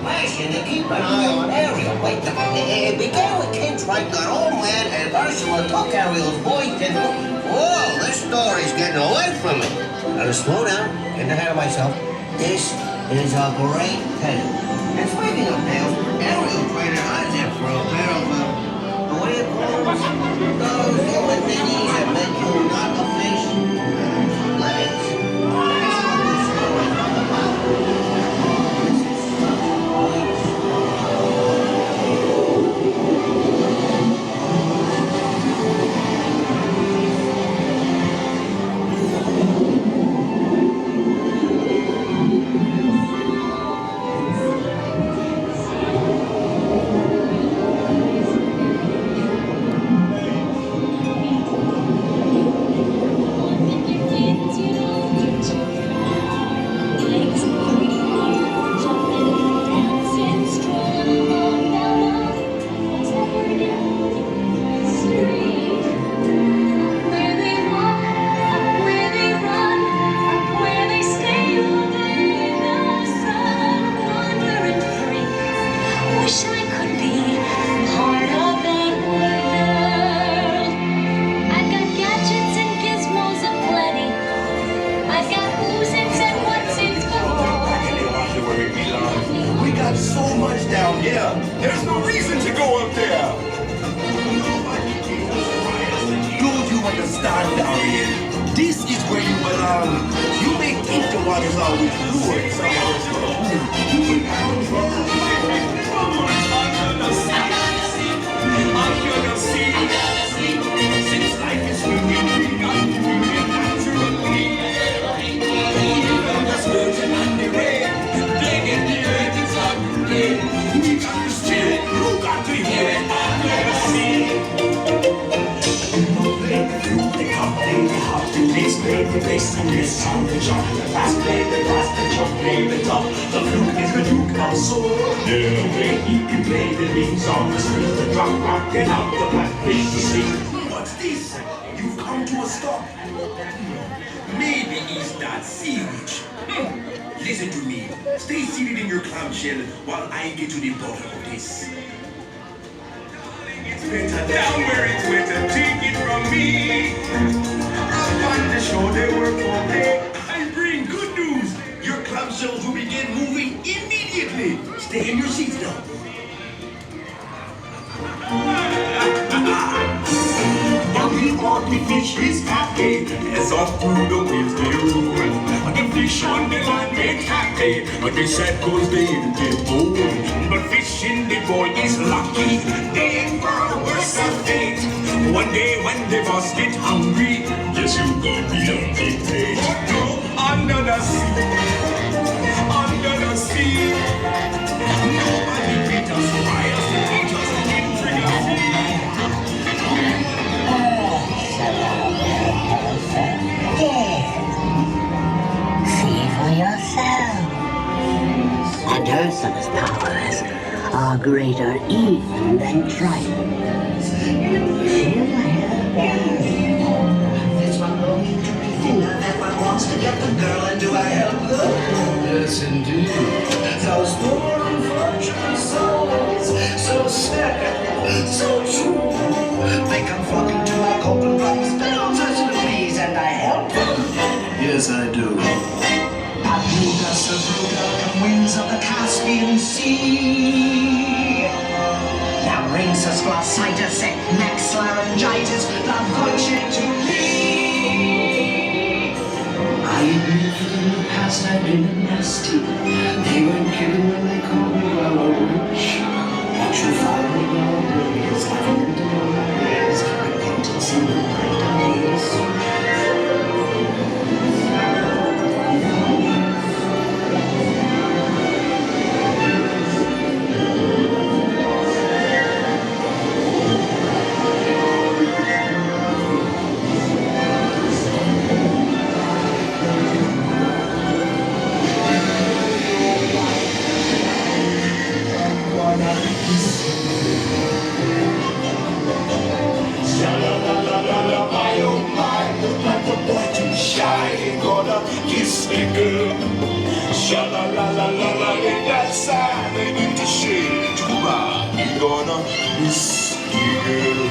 passion to keep an eye on Ariel. Wait, it began with King Triton got all mad and Ursula took Ariel's voice and... Whoa, this story's getting away from me. Now to slow down, getting ahead of myself. This is a great tale. And speaking of tales, Ariel traded Isaac for a pair of, what do you call those? Those human thingies that make you not a fish. Legs. That's what this story's all about. What's this? You've come to a stop. Maybe it's that sea witch. Listen to me. Stay seated in your clamshell while I get to the bottom of this. It's better down where it's wetter. Take it from me. Up on the show they work all day. I bring good news. Your clamshells will begin moving immediately. Stay in your seats now. The fish is happy as up through the waves they roll. The fish on the land make happy, but they sad cause they didn't get bold. But fishing the boy is lucky, they ain't for a worse of fate. One day when they must get hungry, yes you will be a big plate. Under the sea, under the sea, nobody beat us, why us to teach us to get trigger-free. See for yourself. And Ursula's powers are greater even than Triton's. She'll help you. It's my longing to be thinner that one wants to get the girl, and do I help them? Yes, indeed. Those poor unfortunate souls, so sad, so true. They come flocking to my golden rocks, bells to the bees, and I help them. Yes, I do. Paduga, Sabruga, winds of the Caspian Sea. Now brings us glossitis, next laryngitis, the voice to me. I admit that in the past I've been nasty. They weren't kidding when they called me a witch. But you finally nowadays, I've learned to know my ways, repentance in the night days. Kiss me, girl. Sha la la la la la, in that side. on a whiskey girl.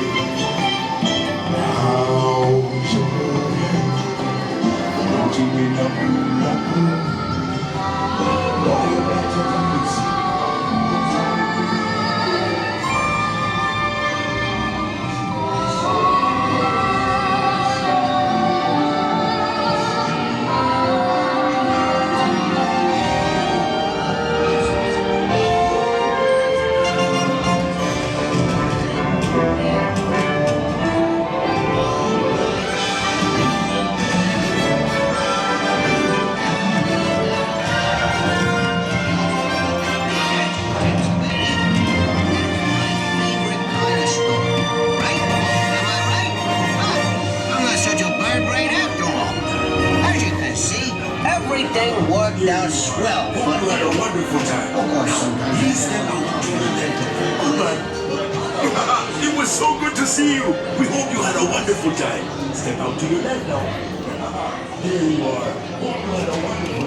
How's your head? Floating in a hula hoop. Boy, you better than whiskey. Everything worked out swell. Hope you had a wonderful time. Of course, sometimes. Please step out to the left. All right. It was so good to see you. We hope you had a wonderful time. Step out to your left now. There you are. Hope you had a wonderful